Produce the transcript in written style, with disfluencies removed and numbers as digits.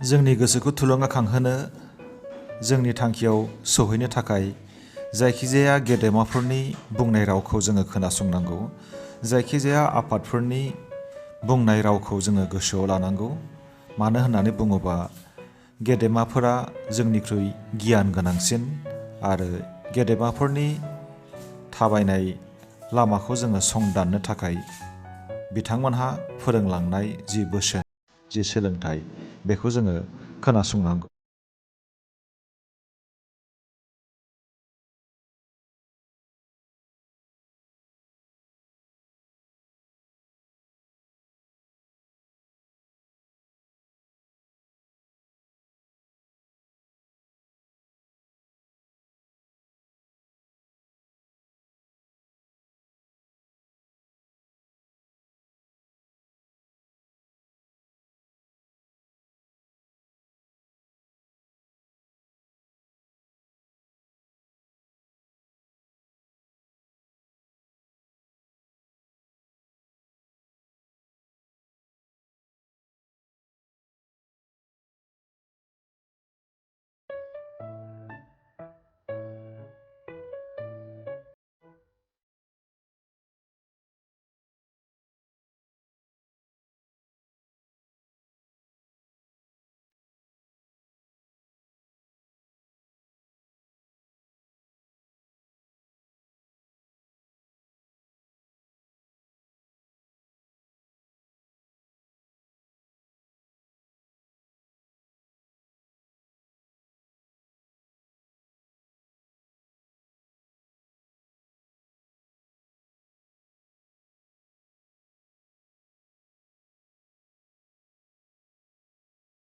जोंनि गोसोखौ थुलुंगाखांहोनो जोंनि थांखियाव सौहैनो थाखाय जायखिजाया गेदेमाफोरनि बुंनाय रावखौ जोङो खोनासंनांगौ। जायखिजाया आफादफोरनि बुंनाय रावखौ जोङो गोसोआव लानांगौ। मानो होननानै बुङोबा गेदेमाफोरा जोंनिख्रुइ गियान गोनांसिन आरो गेदेमाफोरनि थाबायनाय लामाखौ जोङो संदाननो थाखाय बिथांमोनहा फोरोंलांनाय जि बोसोन, जि सोलोंथाइ बेखौ जोङो खोनासंनांगौ।